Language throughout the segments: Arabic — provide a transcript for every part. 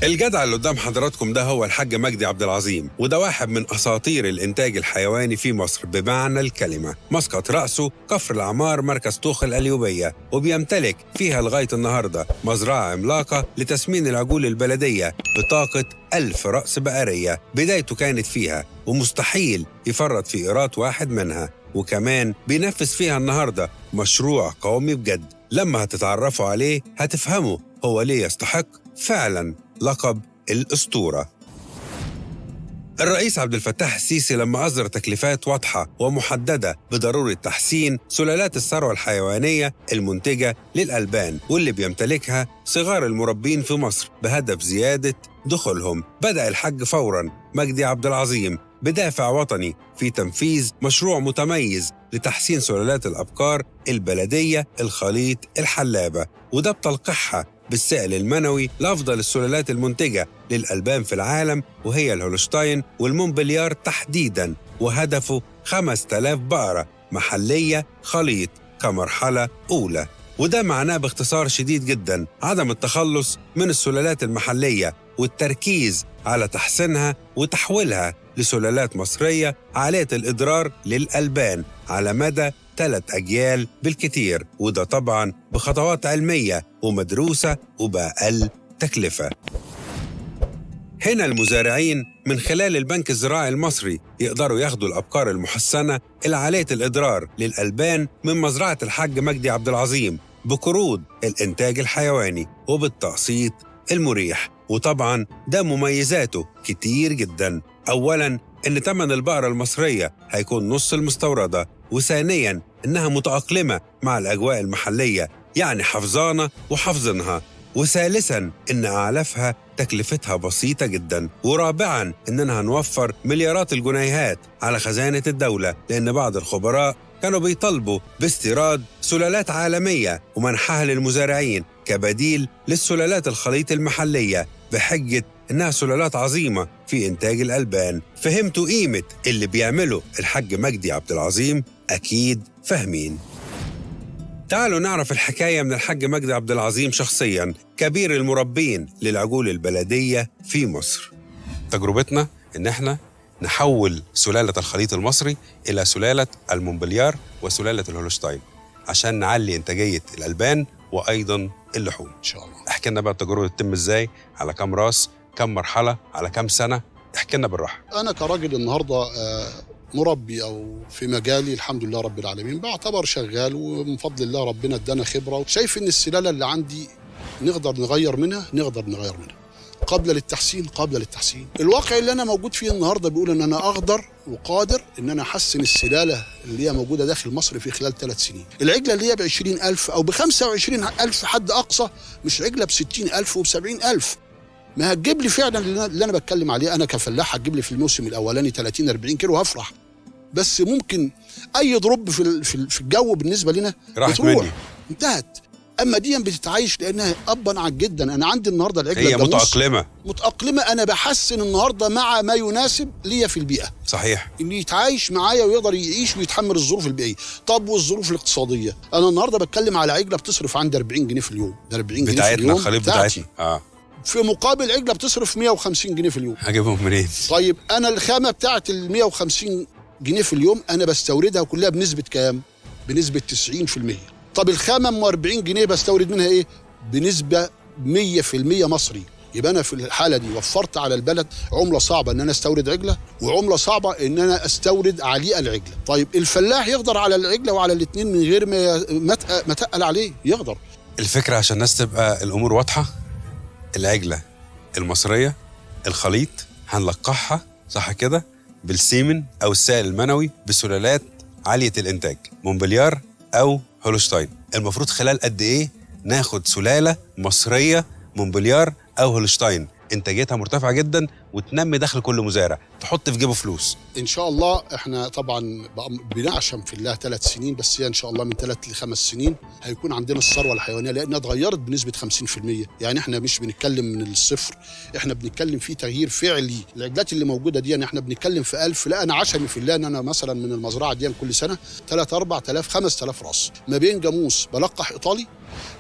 الجدع اللي قدام حضراتكم ده هو الحاج مجدي عبد العظيم، وده واحد من أساطير الإنتاج الحيواني في مصر بمعنى الكلمة. مسقط رأسه كفر العمار مركز طوخ القليوبية، وبيمتلك فيها لغاية النهاردة مزرعة عملاقة لتسمين العجول البلدية بطاقة 1000 رأس بقرية. بدايته كانت فيها ومستحيل يفرط في إيراد واحد منها، وكمان بينفذ فيها النهاردة مشروع قومي بجد. لما هتتعرفوا عليه هتفهموا هو ليه يستحق فعلاً لقب الأسطورة. الرئيس عبد الفتاح السيسي لما أصدر تكليفات واضحة ومحددة بضرورة تحسين سلالات الثروة الحيوانية المنتجة للألبان واللي بيمتلكها صغار المربين في مصر بهدف زيادة دخولهم، بدأ الحاج فوراً مجدي عبد العظيم بدافع وطني في تنفيذ مشروع متميز لتحسين سلالات الأبقار البلدية الخليط الحلابة، وده بتلقيحها بالسائل المنوي لأفضل السلالات المنتجة للألبان في العالم، وهي الهولشتاين والمونبليار تحديداً، وهدفه 5000 بقرة محلية خليط كمرحلة أولى. وده معناه باختصار شديد جداً عدم التخلص من السلالات المحلية والتركيز على تحسينها وتحويلها لسلالات مصرية عالية الإضرار للألبان على مدى 3 أجيال بالكتير، وده طبعاً بخطوات علمية ومدروسة وبأقل تكلفة. هنا المزارعين من خلال البنك الزراعي المصري يقدروا ياخدوا الأبقار المحسنة العالية الإضرار للألبان من مزرعة الحاج مجدي عبد العظيم بقروض الإنتاج الحيواني وبالتقسيط المريح. وطبعاً ده مميزاته كتير جداً. أولاً إن ثمن البقرة المصرية هيكون نص المستوردة، وثانياً إنها متأقلمة مع الأجواء المحلية، يعني حفظانة وحفظنها، وثالثاً إن أعلافها تكلفتها بسيطة جداً، ورابعاً إننا هنوفر مليارات الجنيهات على خزانة الدولة، لأن بعض الخبراء كانوا بيطالبوا باستيراد سلالات عالمية ومنحها للمزارعين كبديل للسلالات الخليط المحلية بحجة إنها سلالات عظيمة في إنتاج الألبان. فهمتوا قيمة اللي بيعمله الحاج مجدي عبد العظيم؟ أكيد فاهمين. تعالوا نعرف الحكاية من الحاج مجدي عبد العظيم شخصياً، كبير المربين للعجول البلدية في مصر. تجربتنا إن إحنا نحول سلالة الخليط المصري إلى سلالة المونبليار وسلالة الهولشتاين عشان نعلي إنتاجية الألبان وأيضاً اللحوم إن شاء الله. احكي لنا بقى التجربة تتم إزاي، على كم راس، كم مرحلة، على كم سنة؟ احكي لنا بالراحة. أنا كراجل النهاردة مربي أو في مجالي الحمد لله رب العالمين بعتبر شغال، ومن فضل الله ربنا ادانا خبرة، شايف إن السلالة اللي عندي نقدر نغير منها قبل للتحسين. الواقع اللي أنا موجود فيه النهاردة بيقول إن أنا أقدر وقادر إن أنا أحسن السلالة اللي هي موجودة داخل مصر في خلال 3 سنين. العجلة اللي هي ب20,000 أو ب25,000 حد أقصى، مش عجلة ب60,000 وب70,000. ما هتجيب لي فعلا اللي أنا بتكلم عليه. أنا كفلاح هتجيب لي في الموسم الأولاني 30-40 كيلو هفرح، بس ممكن أي ضرب في الجو بالنسبة لنا بتروح انتهت. اما دي بتتعايش لانها ابا عن جدا. انا عندي النهارده العجله هي متأقلمة. انا بحسن النهارده مع ما يناسب ليا في البيئه. صحيح. اللي يتعايش معايا ويقدر يعيش ويتحمل الظروف البيئيه. طب والظروف الاقتصاديه، انا النهارده بتكلم على عجله بتصرف عندي 40 جنيه في اليوم. ده 40 جنيه في اليوم الخليط بتاعتنا. في مقابل عجله بتصرف 150 جنيه في اليوم. هجيبهم منين؟ طيب انا الخامه بتاعت ال 150 جنيه في اليوم انا بستوردها كلها بنسبه كام؟ بنسبه 90%. طب الخامة ام 40 جنيه بستورد منها ايه؟ بنسبة 100% مصري. يبقى انا في الحالة دي وفرت على البلد عملة صعبة ان انا استورد عجلة، وعملة صعبة ان انا استورد عليقة العجلة. طيب الفلاح يقدر على العجلة وعلى الاثنين من غير ما تقل عليه، يقدر. الفكرة عشان الناس تبقى الامور واضحة، العجلة المصرية الخليط هنلقحها صح كده بالسيمن او السائل المنوي بسلالات عالية الانتاج، مونبليار او هولشتاين. المفروض خلال قد ايه ناخد سلالة مصرية مونبليار او هولشتاين انتاجيتها مرتفعة جدا وتنمي دخل كل مزارع، تحط في جيبه فلوس؟ ان شاء الله احنا طبعا بنعشم في الله 3 سنين بس، هي ان شاء الله من 3 ل5 سنين هيكون عندنا الثروه الحيوانيه، لانها اتغيرت بنسبه 50%. يعني احنا مش بنتكلم من الصفر، احنا بنتكلم في تغيير فعلي. العجلات اللي موجوده دي يعني احنا بنتكلم في 1000، لا انا عشمي في الله ان انا مثلا من المزرعه دي كل سنه 3 4000 5000 راس، ما بين جاموس بلقح ايطالي،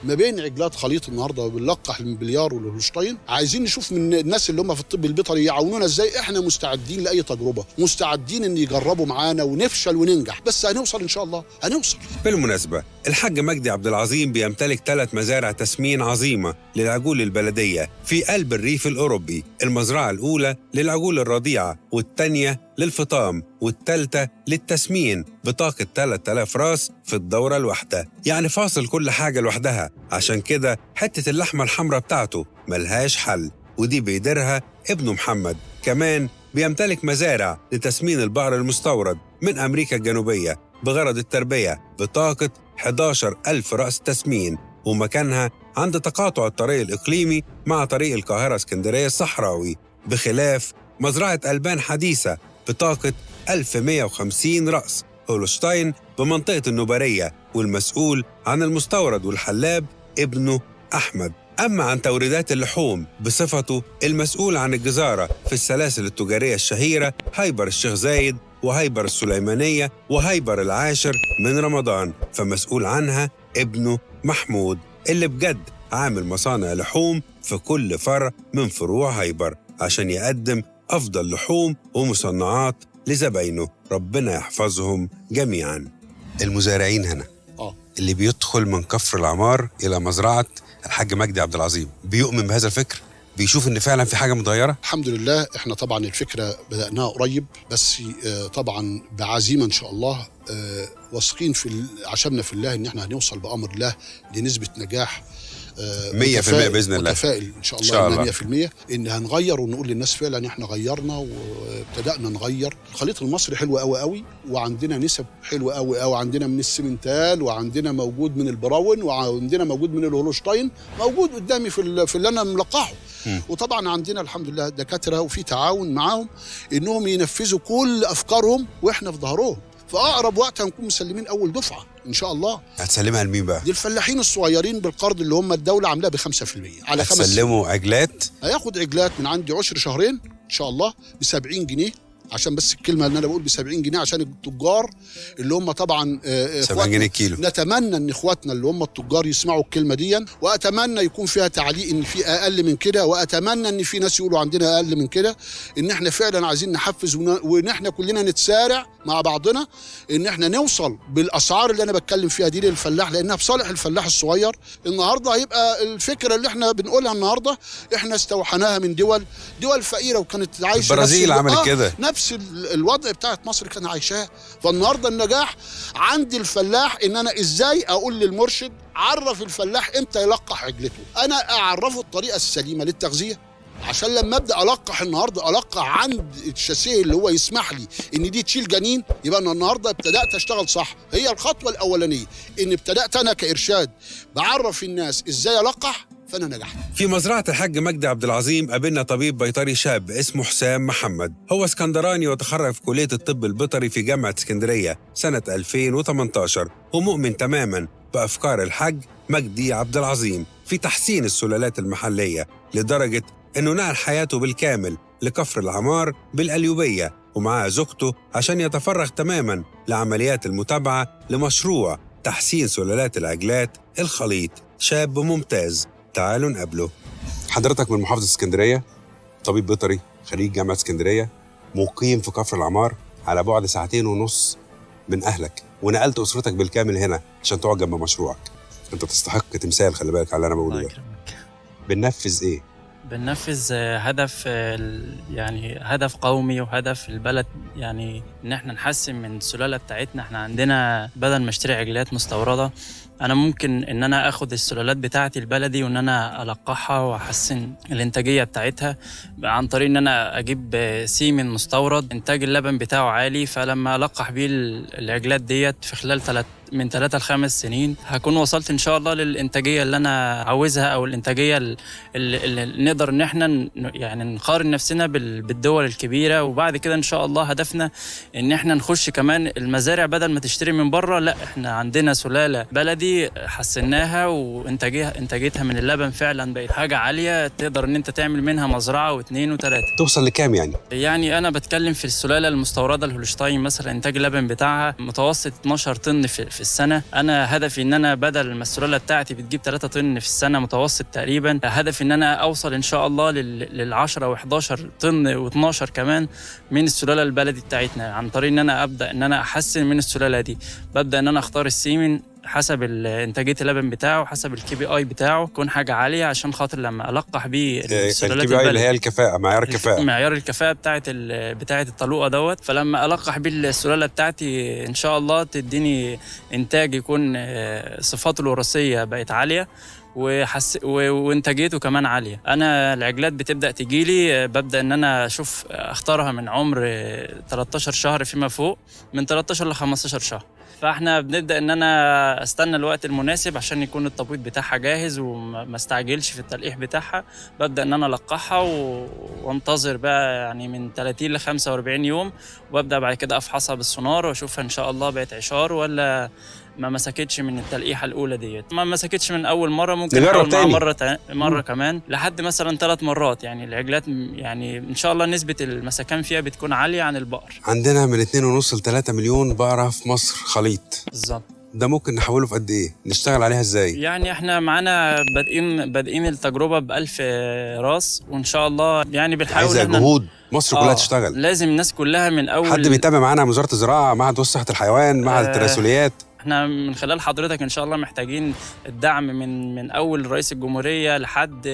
ما بين عجلات خليط النهارده بنلقح المبليار والهولشتاين. عايزين نشوف من الناس اللي هم في الطب البيطري يعاونونا ازاي. احنا مستعدين لاي تجربه، مستعدين ان يجربوا معانا ونفشل وننجح، بس هنوصل ان شاء الله، هنوصل. بالمناسبة الحاج مجدي عبد العظيم بيمتلك 3 مزارع تسمين عظيمة للعجول البلدية في قلب الريف الأوروبي. المزرعة الأولى للعجول الرضيعة، والثانية للفطام، والثالثة للتسمين بطاقة 3000 راس في الدورة الواحدة، يعني فاصل كل حاجة لوحدها. عشان كده حتة اللحمة الحمراء بتاعته ملهاش حل، ودي بيديرها ابنه محمد. كمان بيمتلك مزارع لتسمين البقر المستورد من أمريكا الجنوبية بغرض التربية بطاقة 11,000 رأس تسمين، ومكانها عند تقاطع الطريق الإقليمي مع طريق القاهرة اسكندرية الصحراوي، بخلاف مزرعة ألبان حديثة بطاقة 1150 رأس هولشتاين بمنطقة النوبارية، والمسؤول عن المستورد والحلاب ابنه أحمد. أما عن توريدات اللحوم بصفته المسؤول عن الجزارة في السلاسل التجارية الشهيرة هايبر الشيخ زايد وهايبر السليمانية وهايبر العاشر من رمضان، فمسؤول عنها ابنه محمود، اللي بجد عامل مصانع لحوم في كل فرع من فروع هايبر عشان يقدم أفضل لحوم ومصنعات لزباينه. ربنا يحفظهم جميعاً. المزارعين هنا اللي بيدخل من كفر العمار إلى مزرعة الحاج مجدي عبد العظيم بيؤمن بهذا الفكر، بيشوف إن فعلا في حاجة متغيرة. الحمد لله احنا طبعا الفكرة بدأناها قريب، بس طبعا بعزيمة إن شاء الله، واثقين في عشمنا في الله إن احنا هنوصل بأمر الله لنسبة نجاح 100% بإذن الله. متفائل إن شاء الله 100% إن هنغير ونقول للناس فعلا إحنا غيرنا وابتدأنا نغير. الخليط المصري حلو قوي قوي، وعندنا نسب حلوة قوي قوي، عندنا من السيمنتال، وعندنا موجود من البراون، وعندنا موجود من الهولشتاين، موجود قدامي في اللي أنا ملقحه. وطبعا عندنا الحمد لله دكاترة وفي تعاون معاهم إنهم ينفذوا كل أفكارهم وإحنا في ظهرهم. في أقرب وقت هنكون مسلمين أول دفعة إن شاء الله. هتسلمها لمين بقى؟ دي الفلاحين الصغيرين بالقرض اللي هم الدولة عاملاه ب5% على 5 سنين. هتسلموا عجلات؟ هياخد عجلات من عندي عشر شهرين إن شاء الله ب70 جنيه، عشان بس الكلمة اللي أنا بقول ب70 جنيه عشان التجار اللي هم طبعا 70 جنيه كيلو. نتمنى إن إخواتنا اللي هم التجار يسمعوا الكلمة دي، وأتمنى يكون فيها تعليق إن في أقل من كده، وأتمنى إن في ناس يقولوا عندنا أقل من كده، إن إحنا فعلا عايزين نحفز وإن إحنا كلنا نتسارع مع بعضنا إن إحنا نوصل بالأسعار اللي أنا بتكلم فيها دي للفلاح، لأنها بصالح الفلاح الصغير. النهارده هيبقى الفكرة اللي إحنا بنقولها النهارده إحنا استوحناها من دول فقيرة وكانت عايشة. البرازيل عملت كده، نفس الوضع بتاعت مصر كان عايشاه. فالنهارده النجاح عند الفلاح ان انا ازاي اقول للمرشد عرف الفلاح امتى يلقح عجلته، انا اعرفه الطريقه السليمه للتغذيه، عشان لما ابدا القح النهارده القح عند الشاسيه اللي هو يسمح لي ان دي تشيل جنين، يبقى انا النهارده ابتدات اشتغل صح. هي الخطوه الاولانيه ان ابتدات انا كارشاد بعرف الناس ازاي القح، فأنا نجحت. في مزرعة الحاج مجدي عبد العظيم قابلنا طبيب بيطري شاب اسمه حسام محمد. هو اسكندراني وتخرج في كلية الطب البيطري في جامعة اسكندرية سنة 2018، ومؤمن تماماً بأفكار الحاج مجدي عبد العظيم في تحسين السلالات المحلية، لدرجة إنه نقل حياته بالكامل لكفر العمار بالقليوبية ومعاه زوجته عشان يتفرغ تماماً لعمليات المتابعة لمشروع تحسين سلالات العجلات الخليط. شاب ممتاز، تعالوا نقابله. حضرتك من محافظة اسكندرية، طبيب بيطري، خريج جامعة اسكندرية، مقيم في كفر العمار على بعد 2.5 ساعة من أهلك، ونقلت أسرتك بالكامل هنا عشان تقعد جنب مشروعك. أنت تستحق تمثال، خلي بالك على اللي أنا بقوله ده. بننفذ إيه؟ بننفذ هدف، يعني هدف قومي وهدف البلد، يعني إن احنا نحسن من السلالة بتاعتنا. احنا عندنا بدل ما اشتري عجلات مستوردة، انا ممكن ان انا اخد السلالات بتاعتي البلدي وان انا القحها واحسن الانتاجيه بتاعتها عن طريق ان انا اجيب سيمن مستورد انتاج اللبن بتاعه عالي، فلما القح بيه العجلات ديت في خلال من 3 ل5 سنين هكون وصلت ان شاء الله للانتاجيه اللي انا عاوزها، او الانتاجيه اللي نقدر ان احنا يعني نقارن نفسنا بالدول الكبيره. وبعد كده ان شاء الله هدفنا ان احنا نخش كمان المزارع، بدل ما تشتري من بره، لا احنا عندنا سلاله بلدي حسناها، وانتاجيتها من اللبن فعلا بقت حاجه عاليه، تقدر ان انت تعمل منها مزرعه واثنين وثلاثه. توصل لكام يعني؟ يعني انا بتكلم في السلاله المستورده الهولشتاين مثلا، انتاج اللبن بتاعها متوسط 12 طن في السنه. انا هدفي ان انا بدل ما السلاله بتاعتي بتجيب 3 طن في السنه متوسط تقريبا، هدفي ان انا اوصل ان شاء الله لل10 و11 طن و12 كمان من السلاله البلدي بتاعتنا، عن طريق ان انا ابدا ان انا احسن من السلاله دي. ببدا ان انا اختار السيمن حسب انتاجيه اللبن بتاعه، حسب الKPI بتاعه، يكون حاجه عاليه عشان خاطر لما القح بيه السلالات الKPI اللي هي الكفاءه، معيار الكفاءه، معيار الكفاءه بتاعه الطلوقه دوت. فلما القح بيه السلاله بتاعتي ان شاء الله تديني انتاج يكون صفاته الوراثيه بقت عاليه وانتاجيته كمان عاليه. انا العجلات بتبدا تجيلي، ببدا ان انا اشوف اختارها من عمر 13 شهر فيما فوق، من 13 ل 15 شهر. فاحنا بنبدا ان انا استنى الوقت المناسب عشان يكون التبويض بتاعها جاهز وما استعجلش في التلقيح بتاعها. ببدا ان انا القحها وانتظر بقى يعني من 30 ل 45 يوم، وابدا بعد كده افحصها بالسونار واشوفها ان شاء الله بقت عشار ولا ما مسكتش من التلقيحه الاولى ديت. ما مسكتش من اول مره، ممكن احاول معاها مره كمان لحد مثلا 3 مرات. يعني العجلات يعني ان شاء الله نسبه المسكان فيها بتكون عاليه عن البقر. عندنا من 2.5 ل 3 مليون بقره في مصر خليط. بالظبط. ده ممكن نحوله في قد ايه؟ نشتغل عليها ازاي؟ يعني احنا معانا بادئين التجربه ب1000 راس، وان شاء الله يعني بنحاول. عايزه جهود مصر كلها تشتغل. لازم الناس كلها من اول. حد بيتابع معانا وزاره الزراعه، معهد صحه الحيوان، معهد التناسليات؟ احنا من خلال حضرتك ان شاء الله محتاجين الدعم من اول رئيس الجمهوريه لحد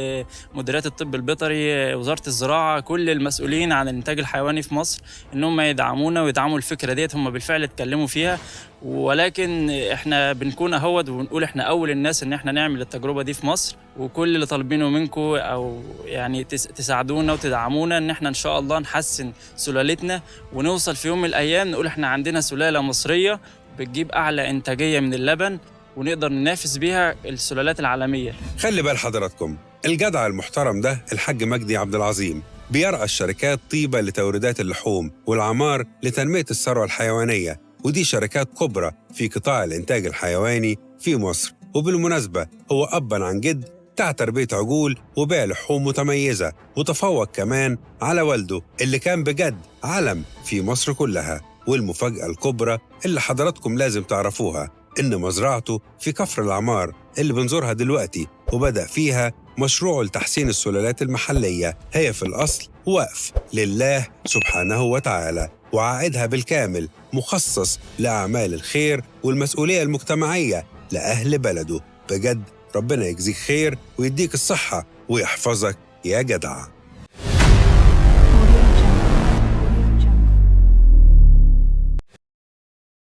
مديريات الطب البيطري، وزاره الزراعه، كل المسؤولين عن الانتاج الحيواني في مصر ان هم يدعمونا ويدعموا الفكره ديت. هم بالفعل اتكلموا فيها، ولكن احنا بنكون اهود وبنقول احنا اول الناس ان احنا نعمل التجربه دي في مصر. وكل اللي طالبينه منكم او يعني تساعدونا وتدعمونا ان احنا ان شاء الله نحسن سلالتنا، ونوصل في يوم من الايام نقول احنا عندنا سلاله مصريه بتجيب أعلى إنتاجية من اللبن، ونقدر ننافس بيها السلالات العالمية. خلي بال حضراتكم، الجدع المحترم ده الحاج مجدي عبد العظيم بيرأى الشركات طيبة لتوريدات اللحوم والعمار لتنمية الثروة الحيوانية، ودي شركات كبرى في قطاع الإنتاج الحيواني في مصر. وبالمناسبة هو أباً عن جد بتاع تربية عجول وبيع لحوم متميزة، وتفوق كمان على والده اللي كان بجد علم في مصر كلها. والمفاجأة الكبرى اللي حضراتكم لازم تعرفوها إن مزرعته في كفر العمار اللي بنزورها دلوقتي وبدأ فيها مشروعه لتحسين السلالات المحلية، هي في الأصل وقف لله سبحانه وتعالى، وعائدها بالكامل مخصص لأعمال الخير والمسؤولية المجتمعية لأهل بلده. بجد ربنا يجزيك خير ويديك الصحة ويحفظك يا جدع.